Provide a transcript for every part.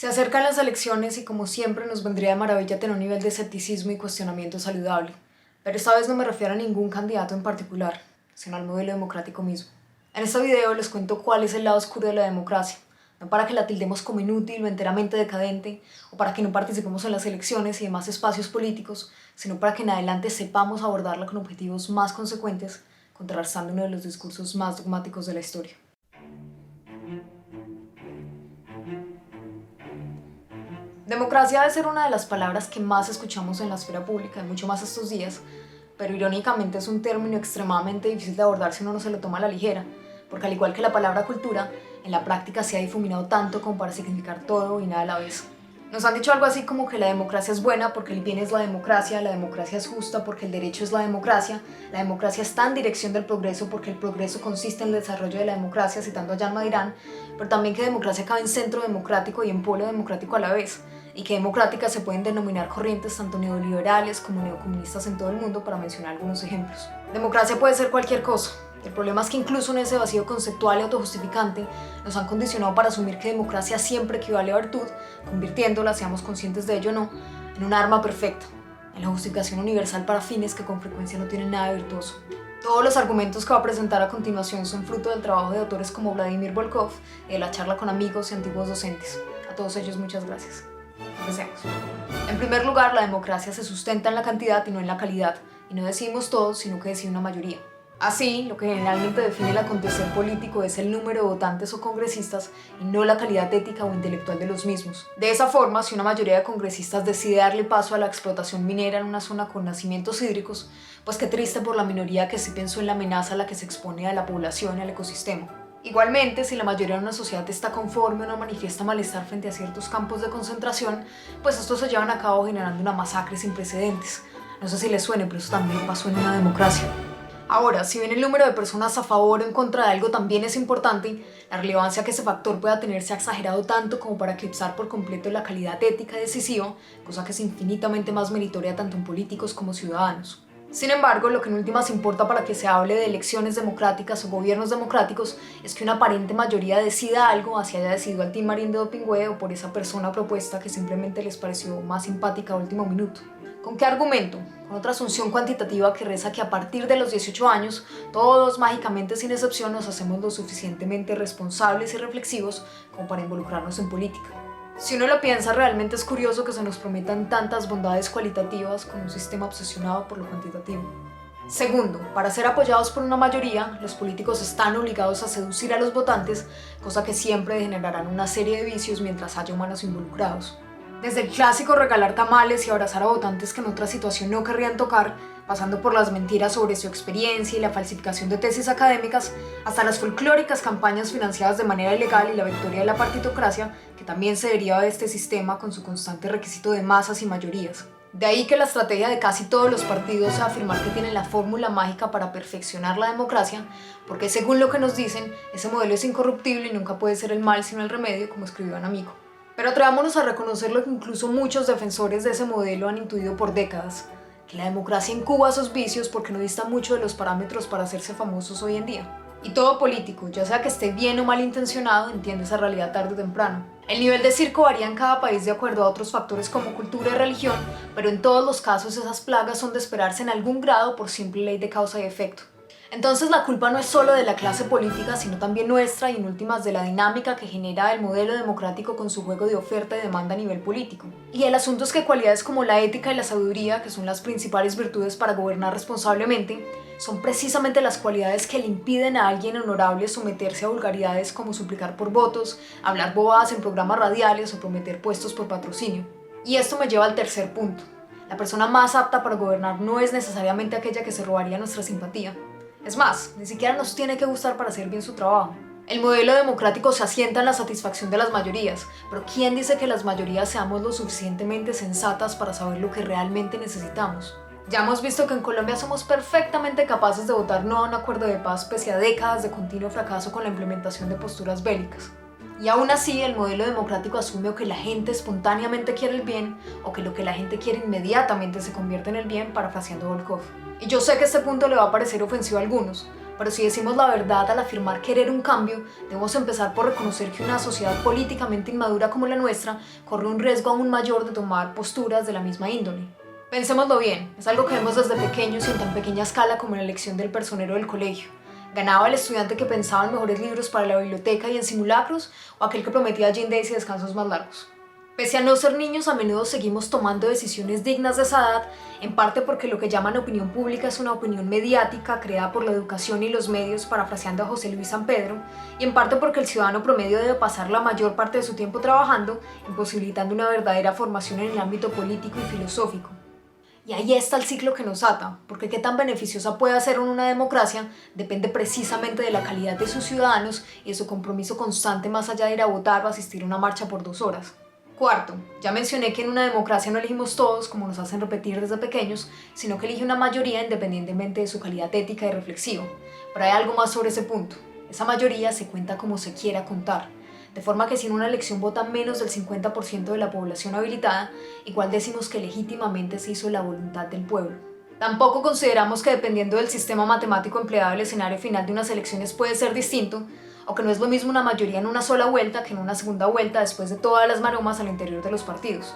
Se acercan las elecciones y como siempre nos vendría de maravilla tener un nivel de escepticismo y cuestionamiento saludable. Pero esta vez no me refiero a ningún candidato en particular, sino al modelo democrático mismo. En este video les cuento cuál es el lado oscuro de la democracia, no para que la tildemos como inútil o enteramente decadente, o para que no participemos en las elecciones y demás espacios políticos, sino para que en adelante sepamos abordarla con objetivos más consecuentes, contrarrestando uno de los discursos más dogmáticos de la historia. Democracia debe ser una de las palabras que más escuchamos en la esfera pública, y mucho más estos días, pero irónicamente es un término extremadamente difícil de abordar si uno no se lo toma a la ligera, porque al igual que la palabra cultura, en la práctica se ha difuminado tanto como para significar todo y nada a la vez. Nos han dicho algo así como que la democracia es buena porque el bien es la democracia es justa porque el derecho es la democracia está en dirección del progreso porque el progreso consiste en el desarrollo de la democracia, citando a Jan Madirán, pero también que democracia cabe en centro democrático y en polo democrático a la vez, y que democráticas se pueden denominar corrientes tanto neoliberales como neocomunistas en todo el mundo, para mencionar algunos ejemplos. Democracia puede ser cualquier cosa. El problema es que incluso en ese vacío conceptual y autojustificante nos han condicionado para asumir que democracia siempre equivale a virtud, convirtiéndola, seamos conscientes de ello o no, en un arma perfecta, en la justificación universal para fines que con frecuencia no tienen nada de virtuoso. Todos los argumentos que va a presentar a continuación son fruto del trabajo de autores como Vladimir Volkov y de la charla con amigos y antiguos docentes. A todos ellos muchas gracias. Empecemos. En primer lugar, la democracia se sustenta en la cantidad y no en la calidad, y no decidimos todos, sino que decide una mayoría. Así, lo que generalmente define el acontecer político es el número de votantes o congresistas y no la calidad ética o intelectual de los mismos. De esa forma, si una mayoría de congresistas decide darle paso a la explotación minera en una zona con nacimientos hídricos, pues qué triste por la minoría que sí pensó en la amenaza a la que se expone a la población y al ecosistema. Igualmente, si la mayoría de una sociedad está conforme o no manifiesta malestar frente a ciertos campos de concentración, pues estos se llevan a cabo generando una masacre sin precedentes. No sé si les suene, pero eso también pasó en una democracia. Ahora, si bien el número de personas a favor o en contra de algo también es importante, la relevancia que ese factor pueda tener se ha exagerado tanto como para eclipsar por completo la calidad ética decisiva, cosa que es infinitamente más meritoria tanto en políticos como ciudadanos. Sin embargo, lo que en últimas importa para que se hable de elecciones democráticas o gobiernos democráticos es que una aparente mayoría decida algo, así haya decidido al Team Marín de Dopingüe o por esa persona propuesta que simplemente les pareció más simpática a último minuto. ¿Con qué argumento? Con otra asunción cuantitativa que reza que a partir de los 18 años, todos mágicamente sin excepción nos hacemos lo suficientemente responsables y reflexivos como para involucrarnos en política. Si uno lo piensa, realmente es curioso que se nos prometan tantas bondades cualitativas con un sistema obsesionado por lo cuantitativo. Segundo, para ser apoyados por una mayoría, los políticos están obligados a seducir a los votantes, cosa que siempre generarán una serie de vicios mientras haya humanos involucrados. Desde el clásico regalar tamales y abrazar a votantes que en otra situación no querrían tocar, pasando por las mentiras sobre su experiencia y la falsificación de tesis académicas, hasta las folclóricas campañas financiadas de manera ilegal y la victoria de la partitocracia, que también se deriva de este sistema con su constante requisito de masas y mayorías. De ahí que la estrategia de casi todos los partidos sea afirmar que tienen la fórmula mágica para perfeccionar la democracia, porque según lo que nos dicen, ese modelo es incorruptible y nunca puede ser el mal sino el remedio, como escribió un amigo. Pero atrevámonos a reconocer lo que incluso muchos defensores de ese modelo han intuido por décadas, que la democracia incuba sus vicios porque no dista mucho de los parámetros para hacerse famosos hoy en día. Y todo político, ya sea que esté bien o mal intencionado, entiende esa realidad tarde o temprano. El nivel de circo varía en cada país de acuerdo a otros factores como cultura y religión, pero en todos los casos esas plagas son de esperarse en algún grado por simple ley de causa y efecto. Entonces la culpa no es solo de la clase política, sino también nuestra y en últimas de la dinámica que genera el modelo democrático con su juego de oferta y demanda a nivel político. Y el asunto es que cualidades como la ética y la sabiduría, que son las principales virtudes para gobernar responsablemente, son precisamente las cualidades que le impiden a alguien honorable someterse a vulgaridades como suplicar por votos, hablar bobadas en programas radiales o prometer puestos por patrocinio. Y esto me lleva al tercer punto. La persona más apta para gobernar no es necesariamente aquella que se robaría nuestra simpatía. Es más, ni siquiera nos tiene que gustar para hacer bien su trabajo. El modelo democrático se asienta en la satisfacción de las mayorías, pero ¿quién dice que las mayorías seamos lo suficientemente sensatas para saber lo que realmente necesitamos? Ya hemos visto que en Colombia somos perfectamente capaces de votar no a un acuerdo de paz pese a décadas de continuo fracaso con la implementación de posturas bélicas. Y aún así, el modelo democrático asume o que la gente espontáneamente quiere el bien o que lo que la gente quiere inmediatamente se convierte en el bien, parafraseando Volkov. Y yo sé que este punto le va a parecer ofensivo a algunos, Pero si decimos la verdad al afirmar querer un cambio, debemos empezar por reconocer que una sociedad políticamente inmadura como la nuestra corre un riesgo aún mayor de tomar posturas de la misma índole. Pensémoslo bien, es algo que vemos desde pequeños y en tan pequeña escala como en la elección del personero del colegio. ¿Ganaba el estudiante que pensaba en mejores libros para la biblioteca y en simulacros, o aquel que prometía gym days y descansos más largos? Pese a no ser niños, a menudo seguimos tomando decisiones dignas de esa edad, en parte porque lo que llaman opinión pública es una opinión mediática creada por la educación y los medios, parafraseando a José Luis San Pedro, y en parte porque el ciudadano promedio debe pasar la mayor parte de su tiempo trabajando, imposibilitando una verdadera formación en el ámbito político y filosófico. Y ahí está el ciclo que nos ata, porque qué tan beneficiosa puede ser una democracia depende precisamente de la calidad de sus ciudadanos y de su compromiso constante más allá de ir a votar o asistir a una marcha por 2 horas. Cuarto, ya mencioné que en una democracia no elegimos todos, como nos hacen repetir desde pequeños, sino que elige una mayoría independientemente de su calidad ética y reflexiva. Pero hay algo más sobre ese punto. Esa mayoría se cuenta como se quiera contar, de forma que si en una elección vota menos del 50% de la población habilitada, igual decimos que legítimamente se hizo la voluntad del pueblo. Tampoco consideramos que dependiendo del sistema matemático empleado el escenario final de unas elecciones puede ser distinto, o que no es lo mismo una mayoría en una sola vuelta que en una segunda vuelta después de todas las maromas al interior de los partidos.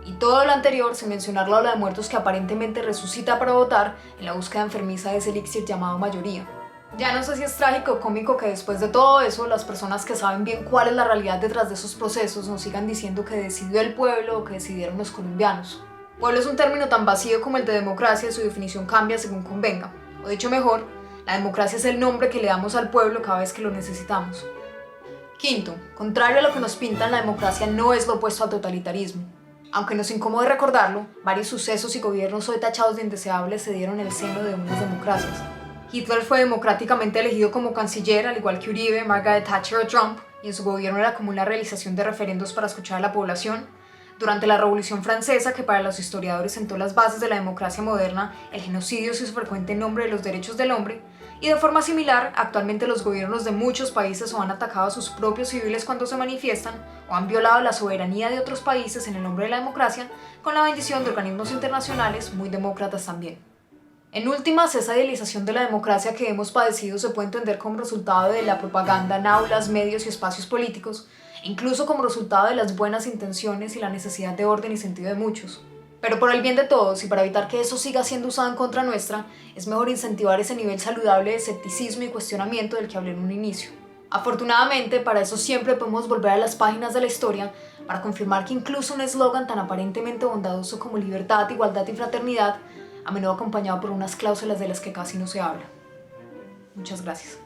Y todo lo anterior sin mencionar la ola de muertos que aparentemente resucita para votar en la búsqueda enfermiza de ese elixir llamado mayoría. Ya no sé si es trágico o cómico que después de todo eso, las personas que saben bien cuál es la realidad detrás de esos procesos nos sigan diciendo que decidió el pueblo o que decidieron los colombianos. Pueblo es un término tan vacío como el de democracia y su definición cambia según convenga. O dicho mejor, la democracia es el nombre que le damos al pueblo cada vez que lo necesitamos. Quinto, contrario a lo que nos pintan, la democracia no es lo opuesto al totalitarismo. Aunque nos incomode recordarlo, varios sucesos y gobiernos hoy tachados de indeseables se dieron en el seno de unas democracias. Hitler fue democráticamente elegido como canciller, al igual que Uribe, Margaret Thatcher o Trump, y en su gobierno era común la realización de referendos para escuchar a la población. Durante la Revolución Francesa, que para los historiadores sentó las bases de la democracia moderna, el genocidio se hizo frecuente en nombre de los derechos del hombre, y de forma similar, actualmente los gobiernos de muchos países o han atacado a sus propios civiles cuando se manifiestan, o han violado la soberanía de otros países en el nombre de la democracia, con la bendición de organismos internacionales muy demócratas también. En últimas, esa idealización de la democracia que hemos padecido se puede entender como resultado de la propaganda en aulas, medios y espacios políticos, incluso como resultado de las buenas intenciones y la necesidad de orden y sentido de muchos. Pero por el bien de todos y para evitar que eso siga siendo usado en contra nuestra, es mejor incentivar ese nivel saludable de escepticismo y cuestionamiento del que hablé en un inicio. Afortunadamente, para eso siempre podemos volver a las páginas de la historia para confirmar que incluso un eslogan tan aparentemente bondadoso como libertad, igualdad y fraternidad, a menudo acompañado por unas cláusulas de las que casi no se habla. Muchas gracias.